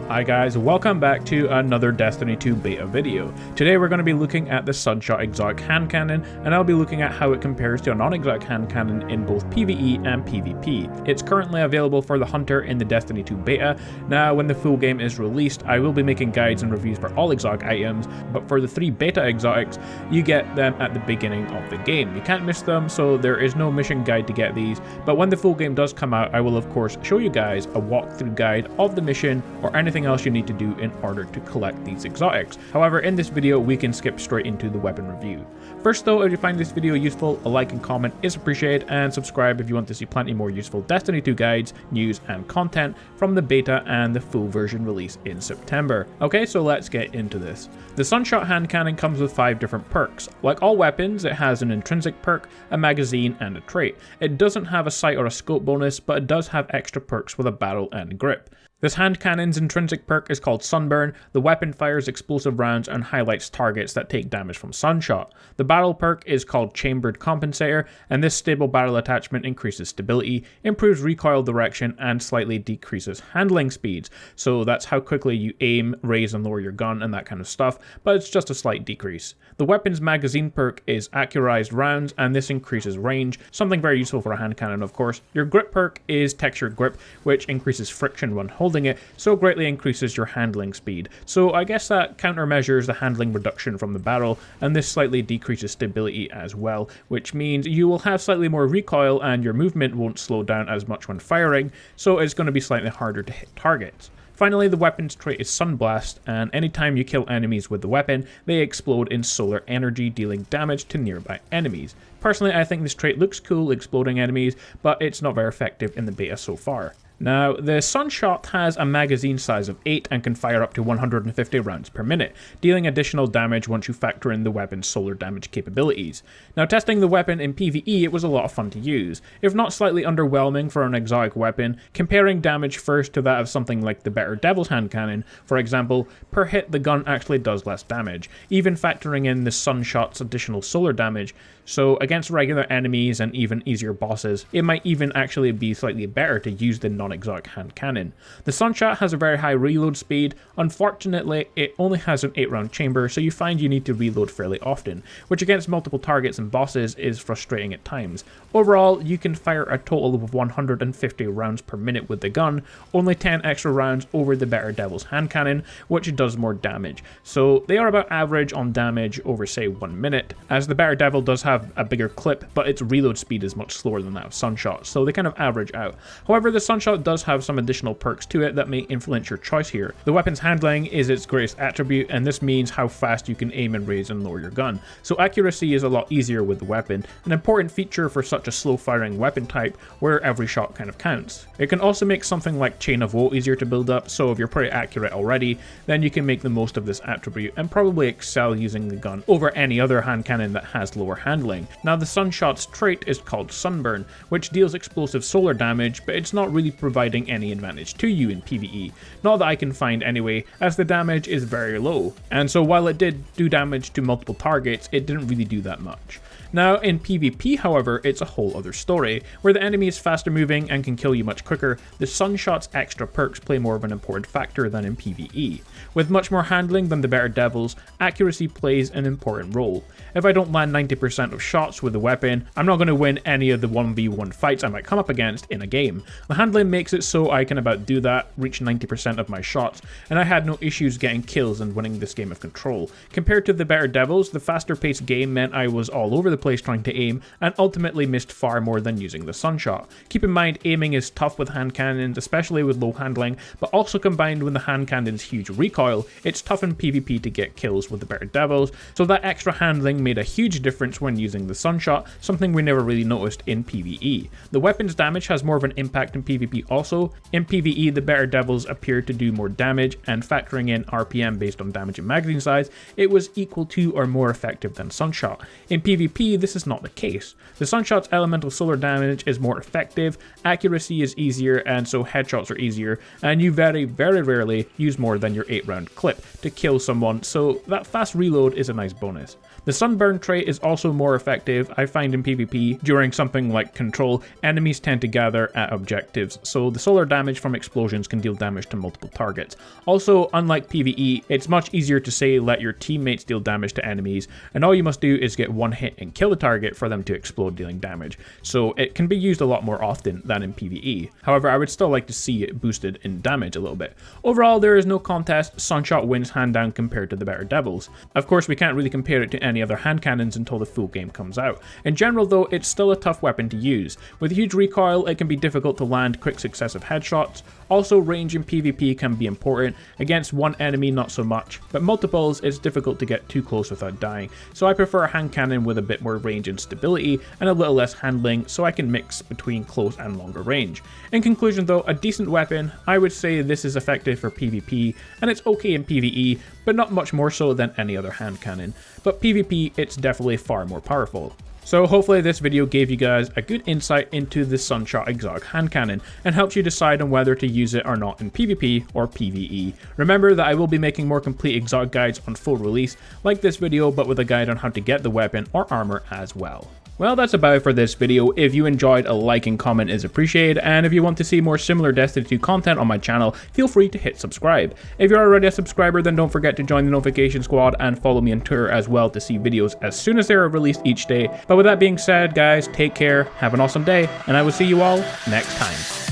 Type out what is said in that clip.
Hi guys, welcome back to another Destiny 2 beta video. Today we're going to be looking at the Sunshot exotic hand cannon, and I'll be looking at how it compares to a non-exotic hand cannon in both PvE and PvP. It's currently available for the Hunter in the Destiny 2 beta. Now when the full game is released, I will be making guides and reviews for all exotic items, but for the 3 beta exotics, you get them at the beginning of the game. You can't miss them, so there is no mission guide to get these, but when the full game does come out, I will of course show you guys a walkthrough guide of the mission or anything else you need to do in order to collect these exotics. However, in this video we can skip straight into the weapon review. First though, if you find this video useful, a like and comment is appreciated, and subscribe if you want to see plenty more useful Destiny 2 guides, news and content from the beta and the full version release in September. Okay, so let's get into this. The Sunshot hand cannon comes with 5 different perks. Like all weapons, it has an intrinsic perk, a magazine and a trait. It doesn't have a sight or a scope bonus, but it does have extra perks with a barrel and grip. This hand cannon's intrinsic perk is called Sunburn. The weapon fires explosive rounds and highlights targets that take damage from Sunshot. The barrel perk is called Chambered Compensator, and this stable barrel attachment increases stability, improves recoil direction, and slightly decreases handling speeds. So that's how quickly you aim, raise and lower your gun and that kind of stuff, but it's just a slight decrease. The weapon's magazine perk is Accurized Rounds, and this increases range, something very useful for a hand cannon of course. Your grip perk is Textured Grip, which increases friction when holding it, so greatly increases your handling speed. So I guess that countermeasures the handling reduction from the barrel, and this slightly decreases stability as well, which means you will have slightly more recoil and your movement won't slow down as much when firing, so it's going to be slightly harder to hit targets. Finally, the weapon's trait is Sunblast, and anytime you kill enemies with the weapon, they explode in solar energy, dealing damage to nearby enemies. Personally, I think this trait looks cool exploding enemies, but it's not very effective in the beta so far. Now, the Sunshot has a magazine size of 8 and can fire up to 150 rounds per minute, dealing additional damage once you factor in the weapon's solar damage capabilities. Now, testing the weapon in PvE, it was a lot of fun to use. If not slightly underwhelming for an exotic weapon, comparing damage first to that of something like the better Devil's Hand Cannon, for example, per hit the gun actually does less damage, even factoring in the Sunshot's additional solar damage. So against regular enemies and even easier bosses, it might even actually be slightly better to use the non-exotic hand cannon. The Sunshot has a very high reload speed. Unfortunately, it only has an 8-round chamber, so you find you need to reload fairly often, which against multiple targets and bosses is frustrating at times. Overall, you can fire a total of 150 rounds per minute with the gun, only 10 extra rounds over the better Devil's Hand Cannon, which does more damage. So they are about average on damage over say 1 minute, as the better Devil does have a bigger clip, but its reload speed is much slower than that of Sunshot, so they kind of average out. However, the Sunshot does have some additional perks to it that may influence your choice here. The weapon's handling is its greatest attribute, and this means how fast you can aim and raise and lower your gun. So accuracy is a lot easier with the weapon, an important feature for such a slow firing weapon type where every shot kind of counts. It can also make something like Chain of Woe easier to build up, so if you're pretty accurate already, then you can make the most of this attribute and probably excel using the gun over any other hand cannon that has lower handling. Now the Sunshot's trait is called Sunburn, which deals explosive solar damage, but it's not really providing any advantage to you in PvE. Not that I can find anyway, as the damage is very low. And so while it did do damage to multiple targets, it didn't really do that much. Now in PvP, however, it's a whole other story. Where the enemy is faster moving and can kill you much quicker, the Sunshot's extra perks play more of an important factor than in PvE. With much more handling than the better Devils, accuracy plays an important role. If I don't land 90% of shots with the weapon, I'm not going to win any of the 1v1 fights I might come up against in a game. The handling makes it so I can about do that, reach 90% of my shots, and I had no issues getting kills and winning this game of Control. Compared to the better Devils, the faster paced game meant I was all over the place trying to aim, and ultimately missed far more than using the Sunshot. Keep in mind, aiming is tough with hand cannons, especially with low handling, but also combined with the hand cannon's huge recoil, it's tough in PvP to get kills with the better Devils, so that extra handling made a huge difference when using the Sunshot, something we never really noticed in PvE. The weapon's damage has more of an impact in PvP also. In PvE, the better Devils appeared to do more damage, and factoring in RPM based on damage and magazine size, it was equal to or more effective than Sunshot. In PvP, this is not the case. The Sunshot's elemental solar damage is more effective, accuracy is easier, and so headshots are easier, and you very rarely use more than your 8-round clip to kill someone, so that fast reload is a nice bonus. The sunburn trait is also more effective, I find, in PvP. During something like control, enemies tend to gather at objectives, so the solar damage from explosions can deal damage to multiple targets. Also, unlike PvE, it's much easier to say let your teammates deal damage to enemies, and all you must do is get one hit and kill the target for them to explode, dealing damage, so it can be used a lot more often than in PvE. However, I would still like to see it boosted in damage a little bit. Overall, there is no contest, Sunshot wins hand down compared to the better Devils. Of course, we can't really compare it to any other hand cannons until the full game comes out. In general though, it's still a tough weapon to use. With a huge recoil, it can be difficult to land quick successive headshots. Also, range in PvP can be important. Against one enemy, not so much, but multiples, it's difficult to get too close without dying, so I prefer a hand cannon with a bit more range and stability, and a little less handling, so I can mix between close and longer range. In conclusion though, a decent weapon. I would say this is effective for PvP, and it's okay in PvE, but not much more so than any other hand cannon. But PvP, it's definitely far more powerful. So hopefully this video gave you guys a good insight into the Sunshot exotic hand cannon and helps you decide on whether to use it or not in PvP or PvE. Remember that I will be making more complete exotic guides on full release, like this video, but with a guide on how to get the weapon or armor as well. Well, that's about it for this video. If you enjoyed, a like and comment is appreciated, and if you want to see more similar Destiny 2 content on my channel, feel free to hit subscribe. If you're already a subscriber, then don't forget to join the notification squad and follow me on Twitter as well to see videos as soon as they are released each day. But with that being said, guys, take care, have an awesome day, and I will see you all next time.